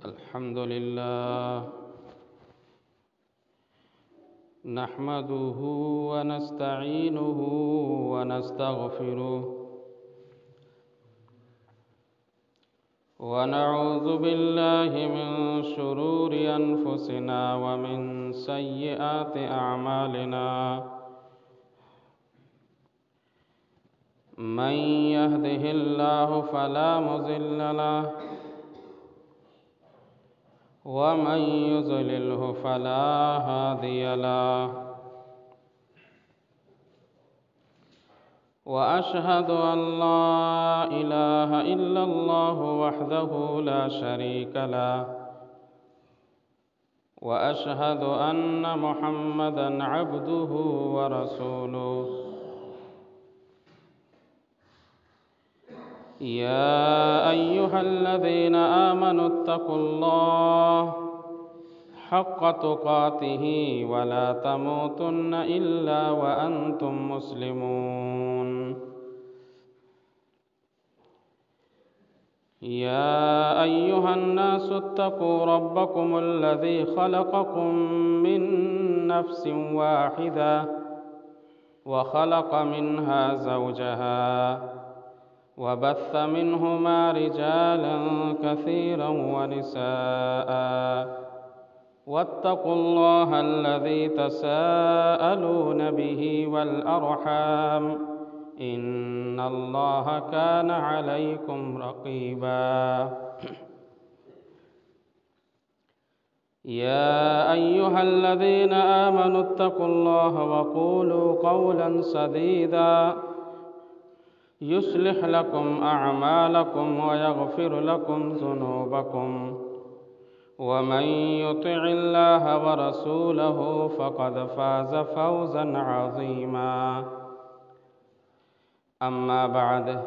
الحمد لله نحمده ونستعينه ونستغفره ونعوذ بالله من شرور أنفسنا ومن سيئات أعمالنا من يهده الله فلا مضل له ومن يضلله فلا هادي له وأشهد أن لا إله إلا الله وحده لا شريك له وأشهد أن محمدًا عبده ورسوله يا أيها الذين آمنوا اتقوا الله حق تقاته ولا تموتن إلا وأنتم مسلمون يا أيها الناس اتقوا ربكم الذي خلقكم من نفس واحدة وخلق منها زوجها وبث منهما رجالا كثيرا ونساء واتقوا الله الذي تساءلون به والأرحام إن الله كان عليكم رقيبا يا أيها الذين آمنوا اتقوا الله وقولوا قولا سديدا يصلح لكم أعمالكم ويغفر لكم ذنوبكم ومن يطع الله ورسوله فقد فاز فوزا عظيما أما بعد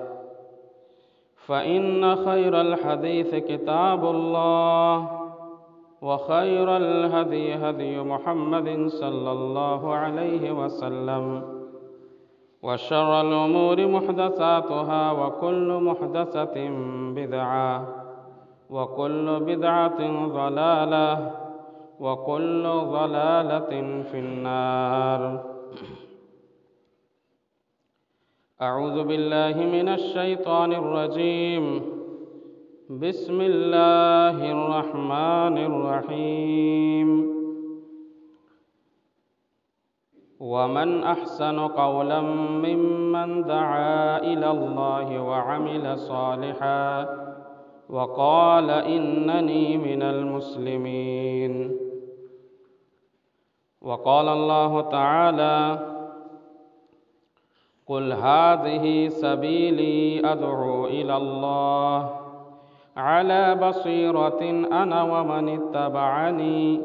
فإن خير الحديث كتاب الله وخير الهدي هدي محمد صلى الله عليه وسلم وشر الأمور محدثاتها وكل محدثة بدعة وكل بدعة ضلالة وكل ضلالة في النار أعوذ بالله من الشيطان الرجيم بسم الله الرحمن الرحيم ومن أحسن قولا ممن دعا إلى الله وعمل صالحا وقال إنني من المسلمين وقال الله تعالى قل هذه سبيلي أدعو إلى الله على بصيرة أنا ومن اتبعني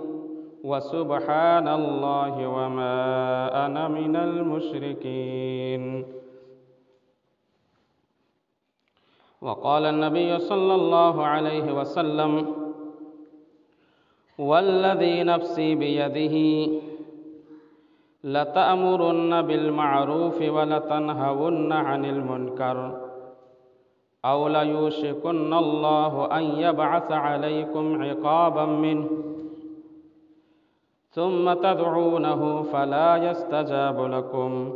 وسبحان الله وما أنا من المشركين وقال النبي صلى الله عليه وسلم والذي نفسي بيده لتأمرن بالمعروف ولتنهون عن المنكر أو ليوشكن الله أن يبعث عليكم عقابا منه ثم تدعونه فلا يستجاب لكم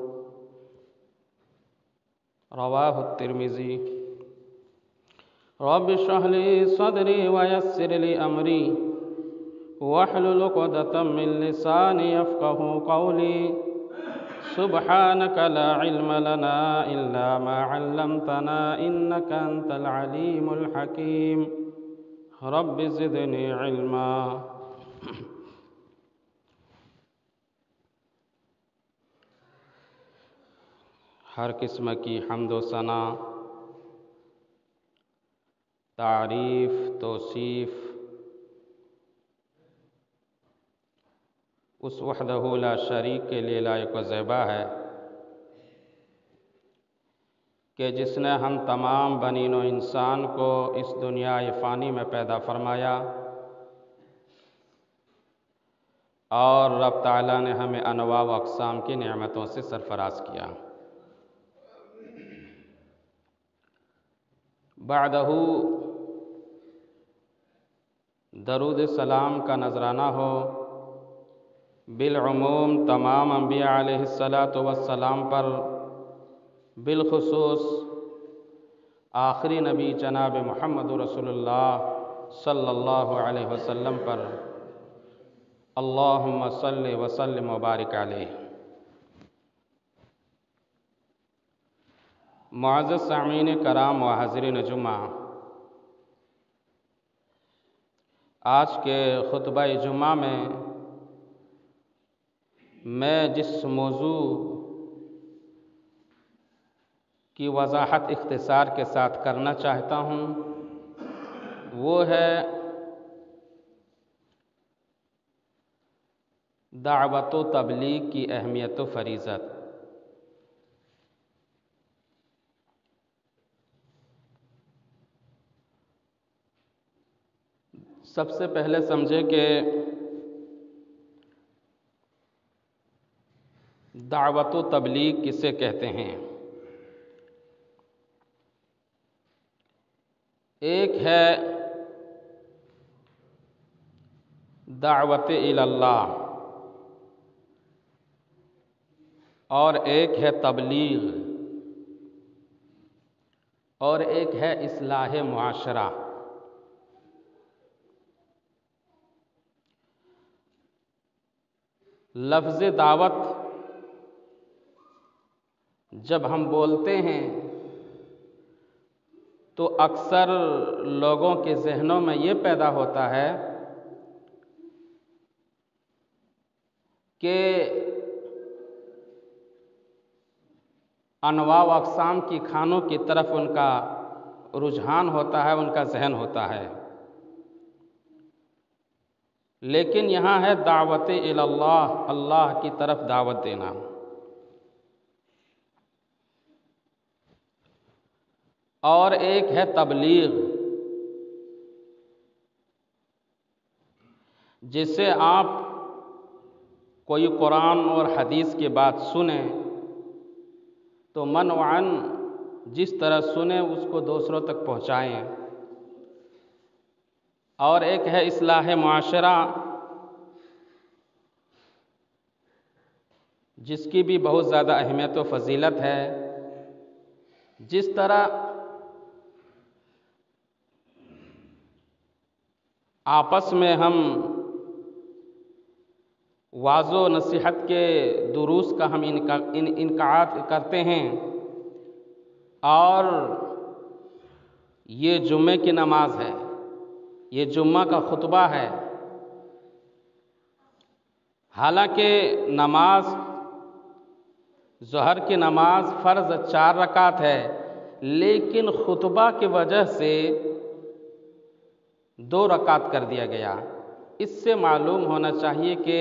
رواه الترمذي رب اشرح لي صدري ويسر لي أمري واحلل عقدة من لساني يفقه قولي سبحانك لا علم لنا إلا ما علمتنا إنك أنت العليم الحكيم رب زدني علما ہر قسم کی حمد و ثنا تعریف توصیف اس وحدہ لا شریک کے لیے لائق و زیبا ہے کہ جس نے ہم تمام بنین و انسان کو اس دنیا فانی میں پیدا فرمایا اور رب تعالیٰ نے ہمیں انواع و اقسام کی نعمتوں سے سرفراز کیا بعدہ درود سلام کا نذرانہ ہو بالعموم تمام انبیاء علیہ الصلاۃ والسلام پر، بالخصوص آخری نبی جناب محمد رسول اللہ صلی اللہ علیہ وسلم پر، اللہم صلی وسلم وبارک علیہ۔ معزز سامعین کرام و حاضرین جمعہ، آج کے خطبہ جمعہ میں جس موضوع کی وضاحت اختصار کے ساتھ کرنا چاہتا ہوں وہ ہے دعوت و تبلیغ کی اہمیت و فریضت۔ سب سے پہلے سمجھے کہ دعوت و تبلیغ کسے کہتے ہیں۔ ایک ہے دعوت اللہ اور ایک ہے تبلیغ اور ایک ہے اصلاح معاشرہ۔ لفظ دعوت جب ہم بولتے ہیں تو اکثر لوگوں کے ذہنوں میں یہ پیدا ہوتا ہے کہ انواع و اقسام کی کھانوں کی طرف ان کا رجحان ہوتا ہے، ان کا ذہن ہوتا ہے، لیکن یہاں ہے دعوت اللہ، اللہ کی طرف دعوت دینا۔ اور ایک ہے تبلیغ، جسے آپ کوئی قرآن اور حدیث کی بات سنیں تو منوعاً جس طرح سنیں اس کو دوسروں تک پہنچائیں۔ اور ایک ہے اصلاح معاشرہ، جس کی بھی بہت زیادہ اہمیت و فضیلت ہے۔ جس طرح آپس میں ہم وعظ و نصیحت کے دروس کا ہم انعقاد کرتے ہیں، اور یہ جمعے کی نماز ہے، یہ جمعہ کا خطبہ ہے۔ حالانکہ نماز ظہر کی نماز فرض 4 رکعت ہے، لیکن خطبہ کی وجہ سے 2 رکعت کر دیا گیا۔ اس سے معلوم ہونا چاہیے کہ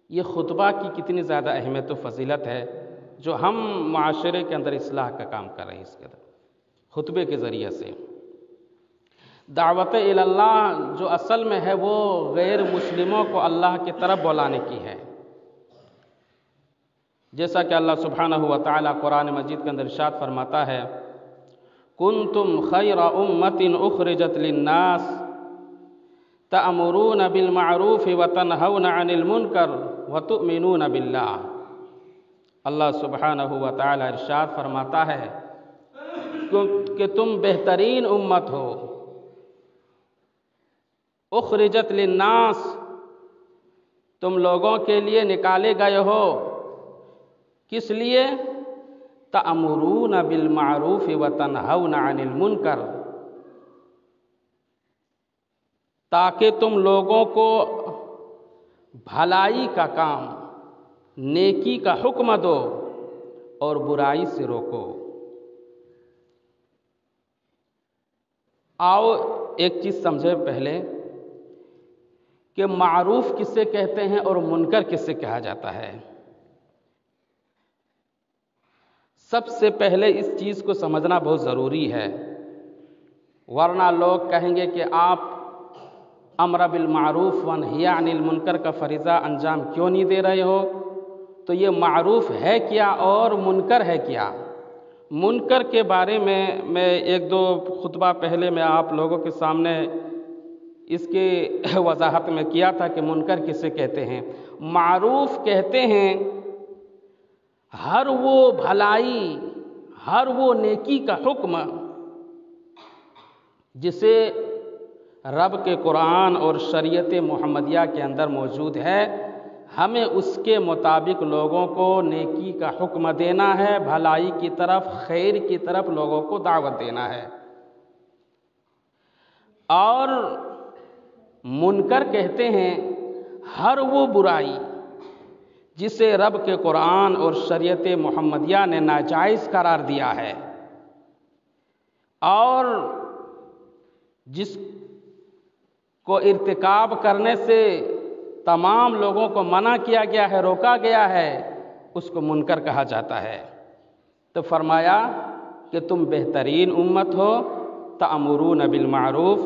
یہ خطبہ کی کتنی زیادہ اہمیت و فضیلت ہے، جو ہم معاشرے کے اندر اصلاح کا کام کر رہے ہیں اس کے خطبے کے ذریعے سے۔ دعوت اللہ جو اصل میں ہے وہ غیر مسلموں کو اللہ کی طرف بلانے کی ہے، جیسا کہ اللہ سبحانہ و تعالیٰ قرآن مجید کے اندر ارشاد فرماتا ہے، کنتم خیر امت اخرجت للناس تأمرون بالمعروف وتنہون عن المنکر وتؤمنون باللہ۔ اللہ سبحانہ و تعالیٰ ارشاد فرماتا ہے کہ تم بہترین امت ہو، اخرجت للناس، تم لوگوں کے لیے نکالے گئے ہو، کس لیے؟ تأمرون بالمعروف وتنہون عن المنکر، تاکہ تم لوگوں کو بھلائی کا کام، نیکی کا حکم دو اور برائی سے روکو۔ آؤ ایک چیز سمجھے پہلے کہ معروف کسے کہتے ہیں اور منکر کسے کہا جاتا ہے۔ سب سے پہلے اس چیز کو سمجھنا بہت ضروری ہے، ورنہ لوگ کہیں گے کہ آپ امر بالمعروف ونہی عن المنکر کا فریضہ انجام کیوں نہیں دے رہے ہو؟ تو یہ معروف ہے کیا اور منکر ہے کیا؟ منکر کے بارے میں ایک دو خطبہ پہلے میں آپ لوگوں کے سامنے اس کی وضاحت میں کیا تھا کہ منکر کسے کہتے ہیں۔ معروف کہتے ہیں ہر وہ بھلائی، ہر وہ نیکی کا حکم جسے رب کے قرآن اور شریعت محمدیہ کے اندر موجود ہے، ہمیں اس کے مطابق لوگوں کو نیکی کا حکم دینا ہے، بھلائی کی طرف، خیر کی طرف لوگوں کو دعوت دینا ہے۔ اور منکر کہتے ہیں ہر وہ برائی جسے رب کے قرآن اور شریعت محمدیہ نے ناجائز قرار دیا ہے اور جس کو ارتکاب کرنے سے تمام لوگوں کو منع کیا گیا ہے، روکا گیا ہے، اس کو منکر کہا جاتا ہے۔ تو فرمایا کہ تم بہترین امت ہو، تأمرون بالمعروف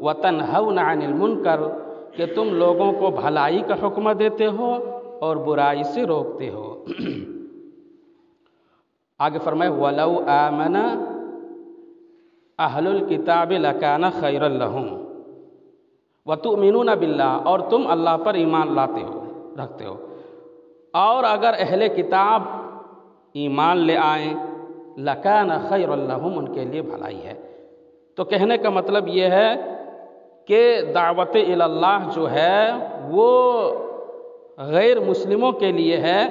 وتنہون عن المنکر، کہ تم لوگوں کو بھلائی کا حکم دیتے ہو اور برائی سے روکتے ہو۔ آگے فرمایا وَلَوْ آمَنَ أَهْلُ الْكِتَابِ لَكَانَ خَيْرًا لَهُمْ وَتُؤْمِنُونَ بِاللَّهِ، اور تم اللہ پر ایمان رکھتے ہو، اور اگر اہل کتاب ایمان لے آئیں لَكَانَ خَيْرًا لَهُمْ، ان کے لیے بھلائی ہے۔ تو کہنے کا مطلب یہ ہے کہ دعوت اللہ جو ہے وہ غیر مسلموں کے لیے ہے۔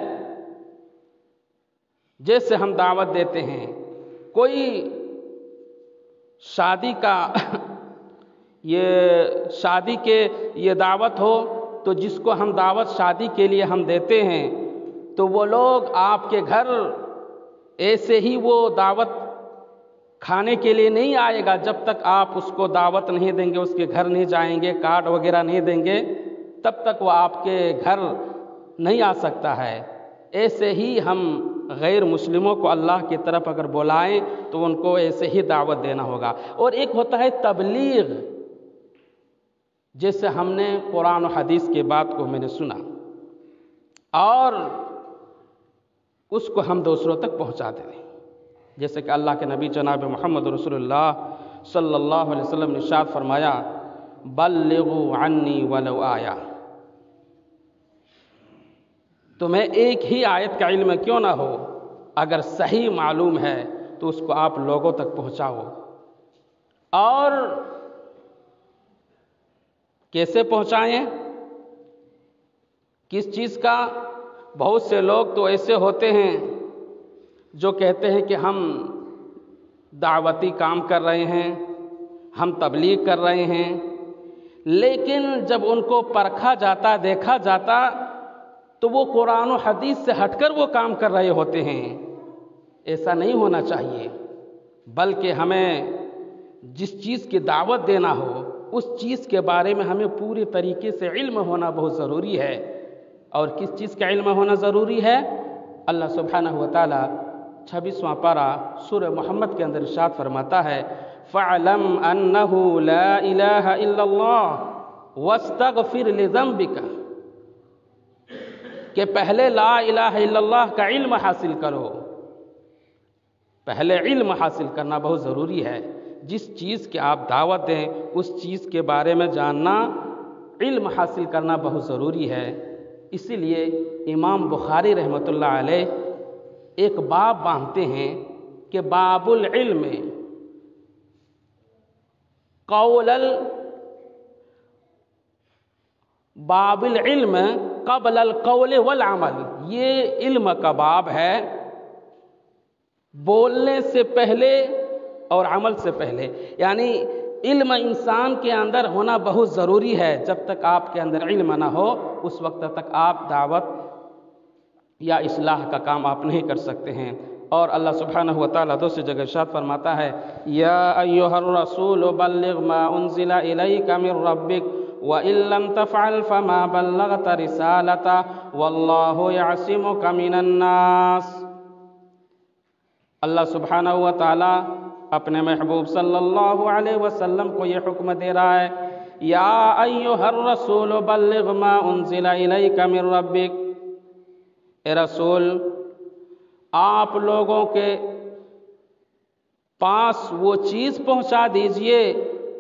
جیسے ہم دعوت دیتے ہیں، کوئی شادی کا شادی کے یہ دعوت ہو تو جس کو ہم دعوت شادی کے لیے ہم دیتے ہیں تو وہ لوگ آپ کے گھر ایسے ہی وہ دعوت کھانے کے لیے نہیں آئے گا جب تک آپ اس کو دعوت نہیں دیں گے، اس کے گھر نہیں جائیں گے، کارڈ وغیرہ نہیں دیں گے، تب تک وہ آپ کے گھر نہیں آ سکتا ہے۔ ایسے ہی ہم غیر مسلموں کو اللہ کی طرف اگر بلائیں تو ان کو ایسے ہی دعوت دینا ہوگا۔ اور ایک ہوتا ہے تبلیغ، جیسے ہم نے قرآن و حدیث کی بات کو میں نے سنا اور اس کو ہم دوسروں تک پہنچا دیں، جیسے کہ اللہ کے نبی جناب محمد رسول اللہ صلی اللہ علیہ وسلم نے ارشاد فرمایا بلغوا عنی ولو آیا، تمہیں ایک ہی آیت کا علم کیوں نہ ہو، اگر صحیح معلوم ہے تو اس کو آپ لوگوں تک پہنچاؤ۔ اور کیسے پہنچائیں؟ کس چیز کا؟ بہت سے لوگ تو ایسے ہوتے ہیں جو کہتے ہیں کہ ہم دعوتی کام کر رہے ہیں، ہم تبلیغ کر رہے ہیں، لیکن جب ان کو پرکھا جاتا، دیکھا جاتا تو وہ قرآن و حدیث سے ہٹ کر وہ کام کر رہے ہوتے ہیں۔ ایسا نہیں ہونا چاہیے، بلکہ ہمیں جس چیز کی دعوت دینا ہو اس چیز کے بارے میں ہمیں پوری طریقے سے علم ہونا بہت ضروری ہے۔ اور کس چیز کا علم ہونا ضروری ہے؟ اللہ سبحانہ وتعالی 26واں پارہ سورہ محمد کے اندر ارشاد فرماتا ہے فَاعْلَمْ أَنَّهُ لَا إِلَٰهَ إِلَّا اللَّهُ وَاسْتَغْفِرْ لِذَنبِكَ، کہ پہلے لا الہ الا اللہ کا علم حاصل کرو۔ پہلے علم حاصل کرنا بہت ضروری ہے۔ جس چیز کی آپ دعوت دیں اس چیز کے بارے میں جاننا، علم حاصل کرنا بہت ضروری ہے۔ اسی لیے امام بخاری رحمۃ اللہ علیہ ایک باب باندھتے ہیں کہ باب العلم باب العلم قبل القول والعمل، یہ علم کا باب ہے، بولنے سے پہلے اور عمل سے پہلے، یعنی علم انسان کے اندر ہونا بہت ضروری ہے۔ جب تک آپ کے اندر علم نہ ہو اس وقت تک آپ دعوت یا اصلاح کا کام آپ نہیں کر سکتے ہیں۔ اور اللہ سبحانہ وتعالیٰ دوسری جگہ ارشاد فرماتا ہے یا ایھا الرسول بلغ ما انزل الیک من ربک وَإِن لَّمْ تَفْعَلْ فَمَا بَلَّغْتَ رِسَالَتَهُ وَاللَّهُ يَعْصِمُكَ مِنَ النَّاسِ۔ اللہ سبحانہ وتعالیٰ اپنے محبوب صلی اللہ علیہ وسلم کو یہ حکم دے رہا ہے یا ایھا الرسول بلغ ما انزل الیک من ربک، اے رسول آپ لوگوں کے پاس وہ چیز پہنچا دیجئے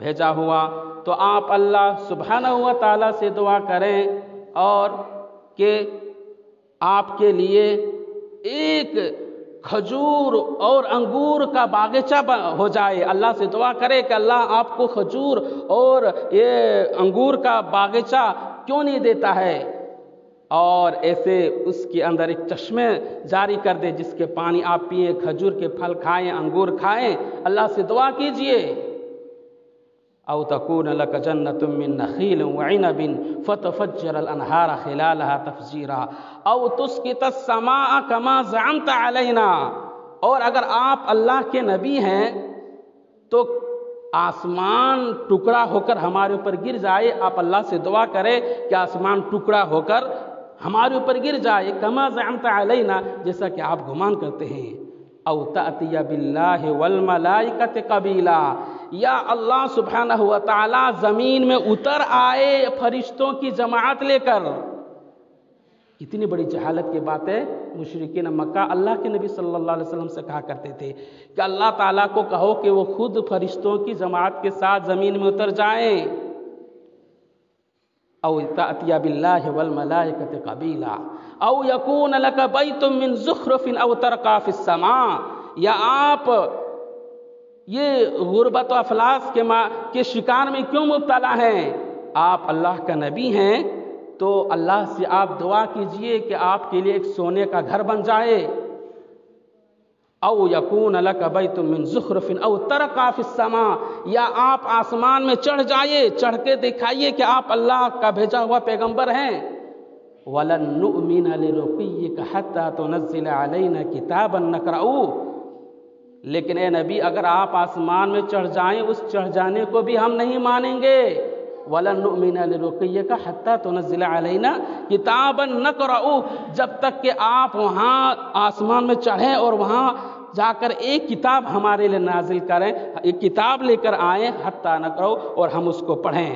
بھیجا ہوا، تو آپ اللہ سبحانہ و تعالیٰ سے دعا کریں اور کہ آپ کے لیے ایک کھجور اور انگور کا باغیچہ ہو جائے۔ اللہ سے دعا کرے کہ اللہ آپ کو کھجور اور یہ انگور کا باغیچہ کیوں نہیں دیتا ہے، اور ایسے اس کے اندر ایک چشمے جاری کر دے جس کے پانی آپ پئیں، کھجور کے پھل کھائیں، انگور کھائیں۔ اللہ سے دعا کیجئے۔ او تکون لک جنۃ من نخیل وعنب فتفجر الانہار خلالها تفجیرا او تسقط السماء کما زعمت علینا، اور اگر آپ اللہ کے نبی ہیں تو آسمان ٹکڑا ہو کر ہمارے اوپر گر جائے۔ آپ اللہ سے دعا کریں کہ آسمان ٹکڑا ہو کر ہمارے اوپر گر جائے، کما زعمت علینا، جیسا کہ آپ گمان کرتے ہیں۔ او تأتی باللہ والملائکۃ قبیلا، یا اللہ سبحانہ و تعالی زمین میں اتر آئے فرشتوں کی جماعت لے کر۔ اتنی بڑی جہالت کی بات ہے۔ مشرکین مکہ اللہ کے نبی صلی اللہ علیہ وسلم سے کہا کرتے تھے کہ اللہ تعالیٰ کو کہو کہ وہ خود فرشتوں کی جماعت کے ساتھ زمین میں اتر جائیں۔ او تأتی باللہ والملائکۃ قبیلا او یکون لک بیت من زخرف او ترقی فی السماء، یا آپ یہ غربت و افلاس کے شکار میں کیوں مبتلا ہیں؟ آپ اللہ کا نبی ہیں تو اللہ سے آپ دعا کیجئے کہ آپ کے لیے ایک سونے کا گھر بن جائے۔ او یکون لک بیت من زخرف او ترقی فی السماء، یا آپ آسمان میں چڑھ جائیے، چڑھ کے دکھائیے کہ آپ اللہ کا بھیجا ہوا پیغمبر ہیں۔ وَلَن نُؤْمِنَ لِرُقِيِّكَ حَتَّى تُنَزِّلَ عَلَيْنَا كِتَابًا نَقْرَؤُهُ، لیکن اے نبی اگر آپ آسمان میں چڑھ جائیں اس چڑھ جانے کو بھی ہم نہیں مانیں گے۔ وَلَن نُؤْمِنَ لِرُقِيِّكَ حَتَّى تُنَزِّلَ عَلَيْنَا كِتَابًا نَقْرَؤُهُ، جب تک کہ آپ وہاں آسمان میں چڑھیں اور وہاں جا کر ایک کتاب ہمارے لیے نازل کریں، ایک کتاب لے کر آئیں، حَتَّى نَقْرَؤُ، اور ہم اس کو پڑھیں۔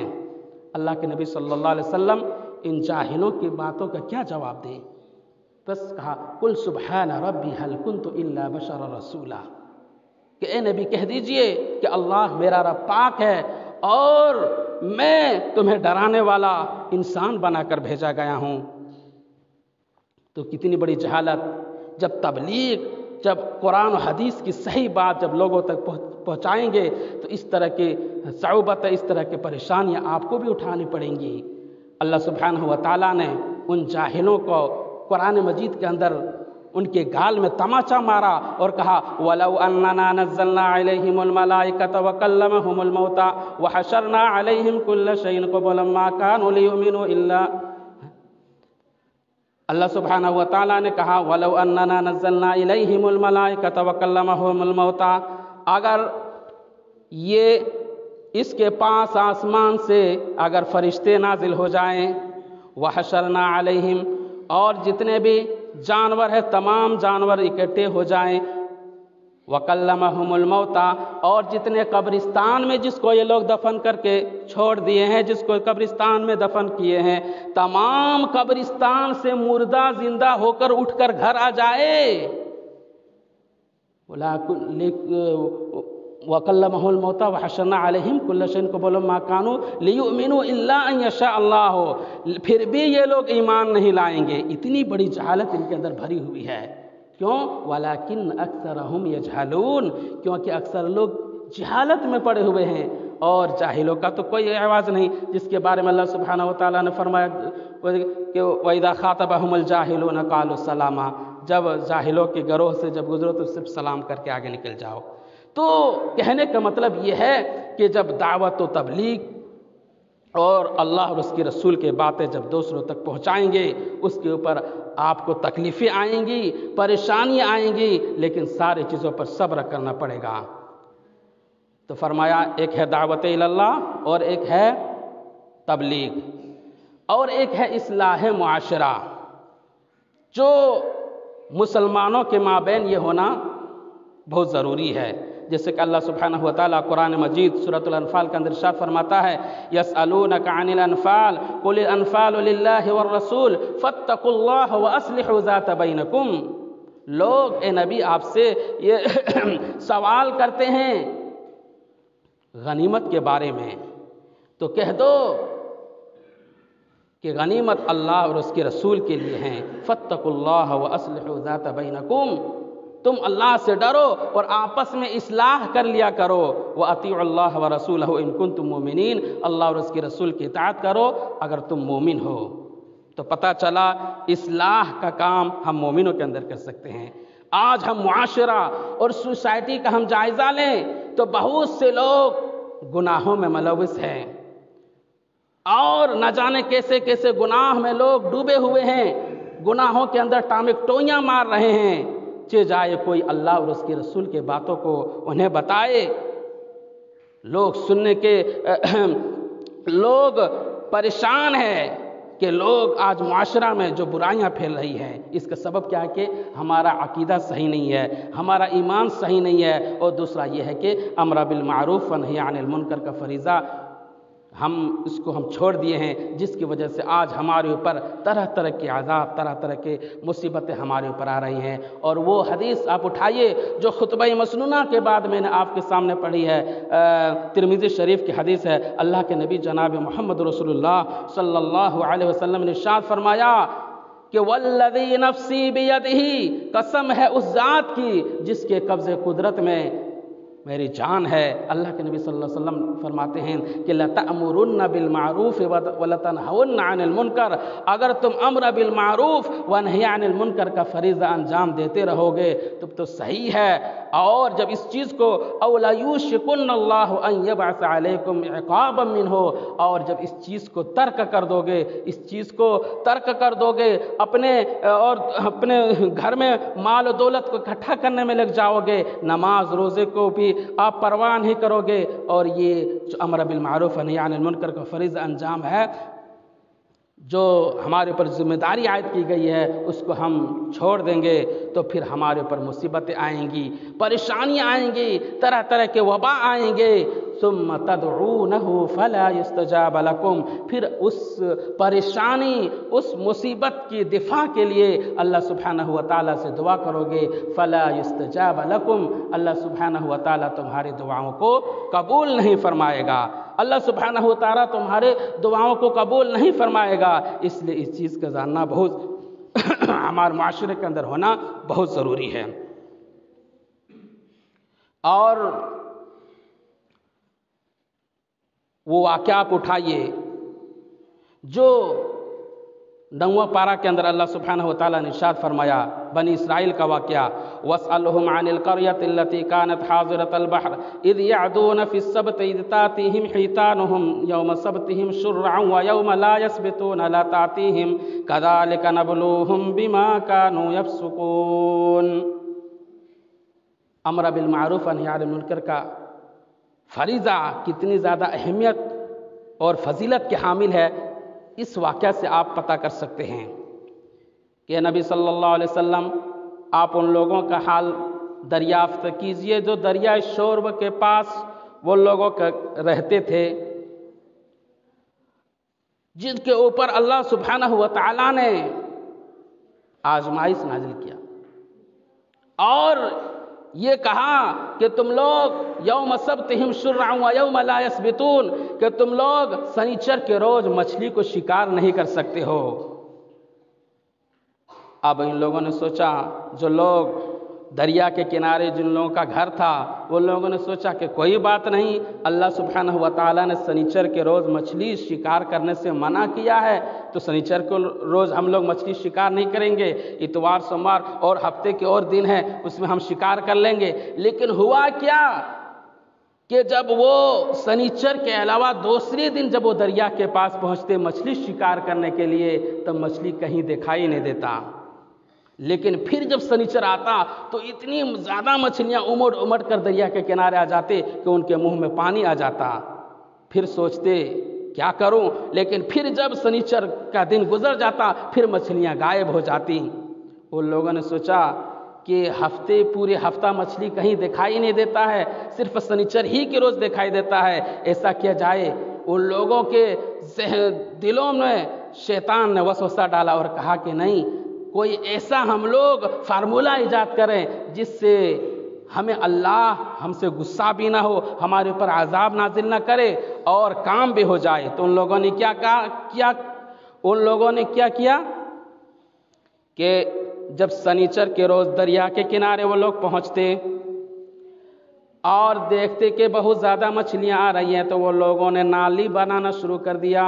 اللہ کے نبی صلی اللہ علیہ وسلم ان جاہلوں کی باتوں کا کیا جواب دیں؟ بس کہا قل سبحان ربی هل كنت الا بشرا رسولا، کہ اے نبی کہہ دیجئے کہ اللہ میرا رب پاک ہے اور میں تمہیں ڈرانے والا انسان بنا کر بھیجا گیا ہوں۔ تو کتنی بڑی جہالت! جب تبلیغ، جب قرآن و حدیث کی صحیح بات جب لوگوں تک پہنچائیں گے تو اس طرح کی صعوبت، اس طرح کی پریشانیاں آپ کو بھی اٹھانی پڑیں گی۔ اللہ سبحانہ و تعالیٰ نے ان جاہلوں کو قرآن مجید کے اندر ان کے گال میں تماچا مارا اور کہا وَلَوْ أَنَّنَا نَزَّلْنَا عَلَيْهِمُ الْمَلَائِكَةَ وَكَلَّمَهُمُ الْمَوْتَى وَحَشَرْنَا عَلَيْهِمْ كُلَّ شَيْءٍ قُبُلًا مَا كَانُوا لِيُؤْمِنُوا إِلَّا، اللہ سبحانہ و تعالیٰ نے کہا وَلَوْ أَنَّنَا نَزَّلْنَا إِلَيْهِمُ الْمَلَائِكَةَ وَكَلَّمَهُمُ الْمَوْتَى، اگر یہ اس کے پاس آسمان سے اگر فرشتے نازل ہو جائیں، وحشرنا علیہم، اور جتنے بھی جانور ہیں تمام جانور اکٹھے ہو جائیں، وکلمہم الموتیٰ، اور جتنے قبرستان میں جس کو یہ لوگ دفن کر کے چھوڑ دیے ہیں، جس کو قبرستان میں دفن کیے ہیں، تمام قبرستان سے مردہ زندہ ہو کر اٹھ کر گھر آ جائے، وَكَلَّمَهُ الْمَوْتَى وَحَشَرْنَا عَلَيْهِمْ كُلَّ شَيْءٍ قُبُلًا مَا كَانُوا لِيُؤْمِنُوا إِلَّا أَن يَشَاءَ اللَّهُ، پھر بھی یہ لوگ ایمان نہیں لائیں گے۔ اتنی بڑی جہالت ان کے اندر بھری ہوئی ہے۔ کیوں؟ وَلَكِنْ أَكْثَرَهُمْ يَجْهَلُونَ، کیونکہ اکثر لوگ جہالت میں پڑے ہوئے ہیں، اور جاہلوں کا تو کوئی آواز نہیں، جس کے بارے میں اللہ سبحانہ و تعالیٰ نے فرمایا کہ وَإِذَا خَاطَبَهُمُ الْجَاهِلُونَ قَالُوا سَلَامًا، جب جاہلوں کے گروہ سے جب گزرو تو صرف سلام کر کے آگے نکل جاؤ۔ تو کہنے کا مطلب یہ ہے کہ جب دعوت و تبلیغ اور اللہ اور اس کے رسول کے باتیں جب دوسروں تک پہنچائیں گے، اس کے اوپر آپ کو تکلیفیں آئیں گی، پریشانیاں آئیں گی، لیکن ساری چیزوں پر صبر کرنا پڑے گا۔ تو فرمایا ایک ہے دعوت اللہ، اور ایک ہے تبلیغ، اور ایک ہے اصلاح معاشرہ، جو مسلمانوں کے مابین یہ ہونا بہت ضروری ہے۔ جیسے کہ اللہ سبحانہ و تعالیٰ قرآن مجید سورۃ الانفال کے اندر ارشاد فرماتا ہے یسألونک عن الانفال قل الانفال للہ والرسول فاتقوا اللہ واصلحوا ذات بینکم، لوگ اے نبی آپ سے یہ سوال کرتے ہیں غنیمت کے بارے میں تو کہہ دو کہ غنیمت اللہ اور اس کے رسول کے لیے ہیں۔ فاتقوا اللہ واصلحوا ذات بینکم، تم اللہ سے ڈرو اور آپس میں اصلاح کر لیا کرو۔ واطیعوا اللہ ورسولہ ان کنتم مؤمنین، اللہ اور اس کے رسول کی اطاعت کرو اگر تم مومن ہو۔ تو پتہ چلا اصلاح کا کام ہم مومنوں کے اندر کر سکتے ہیں۔ آج ہم معاشرہ اور سوسائٹی کا ہم جائزہ لیں تو بہت سے لوگ گناہوں میں ملوث ہیں، اور نہ جانے کیسے کیسے گناہ میں لوگ ڈوبے ہوئے ہیں، گناہوں کے اندر ٹامک ٹوئیاں مار رہے ہیں۔ جائے کوئی اللہ اور اس کے رسول کے باتوں کو انہیں بتائے، لوگ سننے کے لوگ پریشان ہیں کہ لوگ آج معاشرہ میں جو برائیاں پھیل رہی ہیں، اس کا سبب کیا ہے کہ ہمارا عقیدہ صحیح نہیں ہے، ہمارا ایمان صحیح نہیں ہے، اور دوسرا یہ ہے کہ امر بالمعروف ونہی عن المنکر کا فریضہ اس کو ہم چھوڑ دیے ہیں، جس کی وجہ سے آج ہمارے اوپر طرح طرح کے عذاب، طرح طرح کے مصیبتیں ہمارے اوپر آ رہی ہیں۔ اور وہ حدیث آپ اٹھائیے جو خطبہ مسنونہ کے بعد میں نے آپ کے سامنے پڑھی ہے، ترمذی شریف کی حدیث ہے، اللہ کے نبی جناب محمد رسول اللہ صلی اللہ علیہ وسلم نے ارشاد فرمایا کہ والذی نفسی بیدہ، قسم ہے اس ذات کی جس کے قبضے قدرت میں میری جان ہے۔ اللہ کے نبی صلی اللہ علیہ وسلم فرماتے ہیں کہ لَتَأْمُرُنَّ بِالْمَعْرُوفِ وَلَتَنْهَوُنَّ عَنِ الْمُنْكَرِ، اگر تم امر بالمعروف ونہی عن المنکر کا فریضہ انجام دیتے رہو گے تو صحیح ہے۔ اور جب اس چیز کو اولا یوشکن اللہ ان یبعث علیکم عقابا منہ، اور جب اس چیز کو ترک کر دو گے، اس چیز کو ترک کر دو گے، اپنے گھر میں مال و دولت کو اکٹھا کرنے میں لگ جاؤ گے، نماز روزے کو بھی آپ پرواہ نہیں کرو گے، اور یہ جو امر بالمعروف ونہی عن المنکر کا فریضہ انجام ہے، جو ہمارے اوپر ذمہ داری عائد کی گئی ہے، اس کو ہم چھوڑ دیں گے تو پھر ہمارے اوپر مصیبتیں آئیں گی، پریشانیاں آئیں گی، طرح طرح کے وبا آئیں گے۔ ثم تدعونہ فلا یستجاب لکم، پھر اس پریشانی، اس مصیبت کی دفاع کے لیے اللہ سبحانہ وتعالیٰ سے دعا کرو گے، فلا یستجاب لکم، اللہ سبحانہ وتعالیٰ تمہاری دعاؤں کو قبول نہیں فرمائے گا، اللہ سبحانہ وتعالیٰ تمہارے دعاؤں کو قبول نہیں فرمائے گا۔ اس لیے اس چیز کا جاننا بہت ہمارے معاشرے کے اندر ہونا بہت ضروری ہے۔ اور وہ واقعہ آپ اٹھائیے جو 9واں پارہ کے اندر اللہ سبحانہ وتعالیٰ نے ارشاد فرمایا، بنی اسرائیل کا واقعہ، وَاسْأَلْهُمْ عَنِ الْقَرْيَةِ الَّتِي كَانَتْ حَاضِرَةَ الْبَحْرِ إِذْ يَعْدُونَ فِي السَّبْتِ إِذْ تَأْتِيهِمْ حِيتَانُهُمْ يَوْمَ سَبْتِهِمْ شُرَّعًا وَيَوْمَ لَا يَسْبِتُونَ لَا تَأْتِيهِمْ كَذَلِكَ نَبْلُوهُمْ بِمَا كَانُوا يَفْسُقُونَ۔ امر بالمعروف ونہی عن المنکر کا فریضہ کتنی زیادہ اہمیت اور فضیلت کے حامل ہے، اس واقعہ سے آپ پتہ کر سکتے ہیں کہ نبی صلی اللہ علیہ وسلم آپ ان لوگوں کا حال دریافت کیجئے جو دریائے شورب کے پاس وہ لوگوں کا رہتے تھے، جن کے اوپر اللہ سبحانہ وتعالیٰ نے آزمائش نازل کیا اور یہ کہا کہ تم لوگ یوم سبتہم شرعا و یوم لا یسبتون، کہ تم لوگ سنیچر کے روز مچھلی کو شکار نہیں کر سکتے ہو۔ اب ان لوگوں نے سوچا، جو لوگ دریا کے کنارے جن لوگوں کا گھر تھا، وہ لوگوں نے سوچا کہ کوئی بات نہیں، اللہ سبحانہ وتعالیٰ نے سنیچر کے روز مچھلی شکار کرنے سے منع کیا ہے، تو سنیچر کو روز ہم لوگ مچھلی شکار نہیں کریں گے، اتوار سوموار اور ہفتے کے اور دن ہیں اس میں ہم شکار کر لیں گے۔ لیکن ہوا کیا کہ جب وہ سنیچر کے علاوہ دوسرے دن جب وہ دریا کے پاس پہنچتے مچھلی شکار کرنے کے لیے، تب مچھلی کہیں دکھائی نہیں دیتا، لیکن پھر جب سنیچر آتا تو اتنی زیادہ مچھلیاں امڑ کر دریا کے کنارے آ جاتے کہ ان کے منہ میں پانی آ جاتا۔ پھر سوچتے کیا کروں، لیکن پھر جب سنیچر کا دن گزر جاتا پھر مچھلیاں غائب ہو جاتی۔ ان لوگوں نے سوچا کہ پورے ہفتہ مچھلی کہیں دکھائی نہیں دیتا ہے، صرف سنیچر ہی کے روز دکھائی دیتا ہے، ایسا کیا جائے۔ ان لوگوں کے دلوں میں شیطان نے وسوسہ ڈالا اور کہا کہ نہیں، کوئی ایسا ہم لوگ فارمولہ ایجاد کریں جس سے ہمیں اللہ ہم سے غصہ بھی نہ ہو، ہمارے اوپر عذاب نازل نہ کرے اور کام بھی ہو جائے۔ تو ان لوگوں نے کیا کیا کہ جب سنیچر کے روز دریا کے کنارے وہ لوگ پہنچتے اور دیکھتے کہ بہت زیادہ مچھلیاں آ رہی ہیں، تو وہ لوگوں نے نالی بنانا شروع کر دیا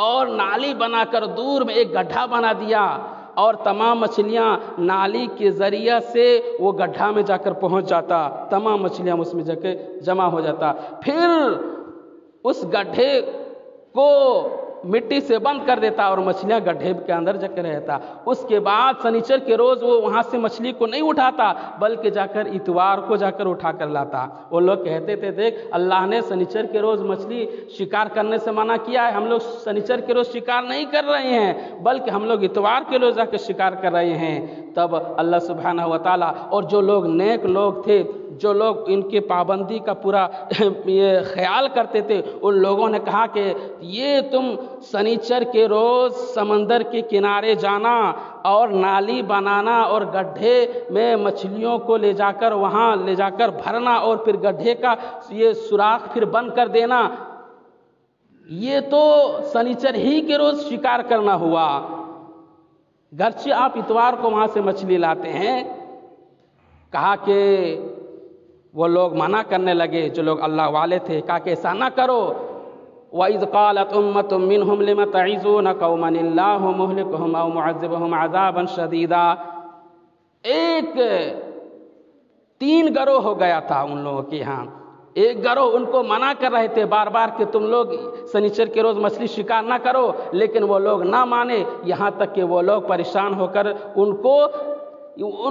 اور نالی بنا کر دور میں ایک گڈھا بنا دیا اور تمام مچھلیاں نالی کے ذریعہ سے وہ گڈھا میں جا کر پہنچ جاتا، تمام مچھلیاں اس میں جا کے جمع ہو جاتا۔ پھر اس گڈھے کو مٹی سے بند کر دیتا اور مچھلیاں گڈھے کے اندر جا کے رہتا۔ اس کے بعد سنیچر کے روز وہ وہاں سے مچھلی کو نہیں اٹھاتا بلکہ جا کر اتوار کو جا کر اٹھا کر لاتا۔ وہ لوگ کہتے تھے دیکھ اللہ نے سنیچر کے روز مچھلی شکار کرنے سے منع کیا ہے، ہم لوگ سنیچر کے روز شکار نہیں کر رہے ہیں بلکہ ہم لوگ اتوار کے روز جا کے شکار کر رہے ہیں۔ تب اللہ سبحانہ و تعالیٰ اور جو لوگ نیک لوگ تھے، جو لوگ ان کے پابندی کا پورا یہ خیال کرتے تھے، ان لوگوں نے کہا کہ یہ تم سنیچر کے روز سمندر کے کنارے جانا اور نالی بنانا اور گڈھے میں مچھلیوں کو لے جا کر وہاں لے جا کر بھرنا اور پھر گڈھے کا یہ سوراخ پھر بند کر دینا، یہ تو سنیچر ہی کے روز شکار کرنا ہوا، گرچہ آپ اتوار کو وہاں سے مچھلی لاتے ہیں۔ کہا کہ وہ لوگ منع کرنے لگے، جو لوگ اللہ والے تھے، کہا کہ ایسا نہ کرو۔ وَإِذْ قَالَتْ أُمَّةٌ مِّنْهُمْ لِمَ تَعِظُونَ قَوْمًا اللَّهُ مُهْلِكُهُمْ أَوْ مُعَذِّبُهُمْ عَذَابًا شَدِيدًا۔ ایک 3 گروہ ہو گیا تھا ان لوگوں کے ہاں۔ ایک گروہ ان کو منع کر رہے تھے بار بار کہ تم لوگ سنیچر کے روز مچھلی شکار نہ کرو، لیکن وہ لوگ نہ مانے، یہاں تک کہ وہ لوگ پریشان ہو کر ان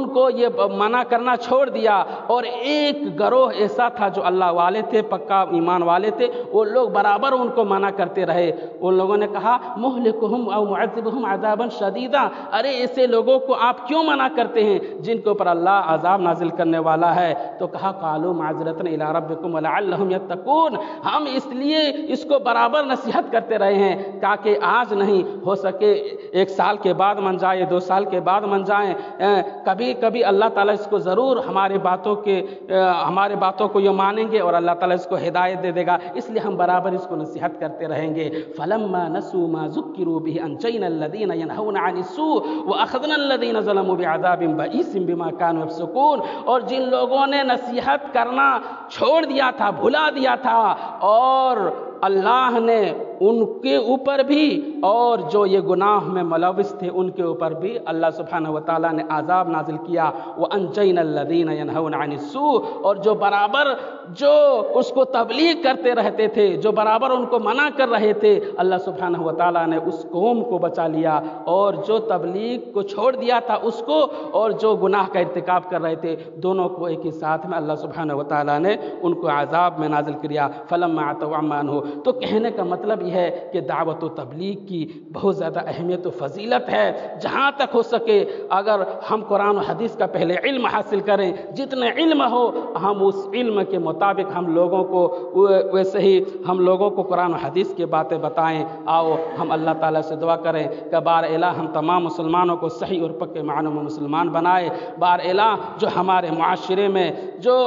کو یہ منع کرنا چھوڑ دیا۔ اور ایک گروہ ایسا تھا جو اللہ والے تھے، پکا ایمان والے تھے، وہ لوگ برابر ان کو منع کرتے رہے۔ ان لوگوں نے کہا مہلکہم او معذبہم عذابا شدیدا، ارے ایسے لوگوں کو آپ کیوں منع کرتے ہیں جن کے اوپر اللہ عذاب نازل کرنے والا ہے؟ تو کہا قالوا معذرۃ الی ربکم ولعلہم یتقون، ہم اس لیے اس کو برابر نصیحت کرتے رہے ہیں تاکہ آج نہیں ہو سکے 1 سال کے بعد من جائے، 2 سال کے بعد من جائیں، کبھی کبھی اللہ تعالیٰ اس کو ضرور ہمارے باتوں کو یہ مانیں گے اور اللہ تعالیٰ اس کو ہدایت دے دے گا، اس لیے ہم برابر اس کو نصیحت کرتے رہیں گے۔ فَلَمَّا نَسُوا مَا ذُكِّرُوا بِهِ أَنجَيْنَا الَّذِينَ يَنْهَوْنَ عَنِ السُّوءِ وَأَخَذْنَا الَّذِينَ ظَلَمُوا بِعَذَابٍ بَئِيسٍ بِمَا كَانُوا يَفْسُقُونَ، اور جن لوگوں نے نصیحت کرنا چھوڑ دیا تھا، بھلا دیا تھا، اور اللہ نے ان کے اوپر بھی اور جو یہ گناہ میں ملوث تھے ان کے اوپر بھی اللہ سبحانہ و تعالیٰ نے عذاب نازل کیا۔ وَأَنجَيْنَا الَّذِينَ يَنْهَوْنَ عَنِ السُّوءِ، اور جو برابر جو اس کو تبلیغ کرتے رہتے تھے، جو برابر ان کو منع کر رہے تھے، اللہ سبحانہ و تعالیٰ نے اس قوم کو بچا لیا، اور جو تبلیغ کو چھوڑ دیا تھا اس کو، اور جو گناہ کا ارتکاب کر رہے تھے، دونوں کو ایک ہی ساتھ میں اللہ سبحانہ و تعالیٰ نے ان کو عذاب میں نازل کیا۔ فَلَمَّا عَتَوْا عَمَّا نُهُوا، تو کہنے کا مطلب یہ ہے کہ دعوت و تبلیغ کی بہت زیادہ اہمیت و فضیلت ہے۔ جہاں تک ہو سکے اگر ہم قرآن و حدیث کا پہلے علم حاصل کریں، جتنے علم ہو ہم اس علم کے مطابق ہم لوگوں کو ویسے ہی ہم لوگوں کو قرآن و حدیث کی باتیں بتائیں۔ آؤ ہم اللہ تعالیٰ سے دعا کریں کہ بار الہ ہم تمام مسلمانوں کو صحیح اور پکے معنوں میں مسلمان بنائے۔ بار الہ جو ہمارے معاشرے میں جو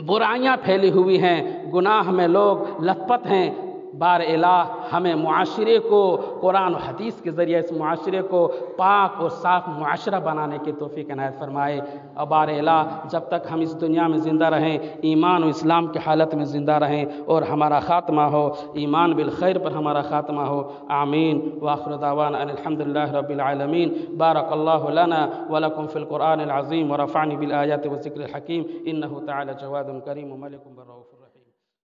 برائیاں پھیلی ہوئی ہیں، گناہ میں لوگ لت پت ہیں، بار الہ ہمیں معاشرے کو قرآن و حدیث کے ذریعے اس معاشرے کو پاک اور صاف معاشرہ بنانے کی توفیق عنایت فرمائے۔ اور بار الہ جب تک ہم اس دنیا میں زندہ رہیں، ایمان و اسلام کی حالت میں زندہ رہیں اور ہمارا خاتمہ ہو ایمان بالخیر پر ہمارا خاتمہ ہو، آمین۔ وآخر دعوانا ان الحمدللہ رب العالمین۔ بارک اللہ لنا ولکم فی القرآن العظیم ورفعنی بالآیات والذکر الحکیم، انہ تعالی جواد کریم ملک بر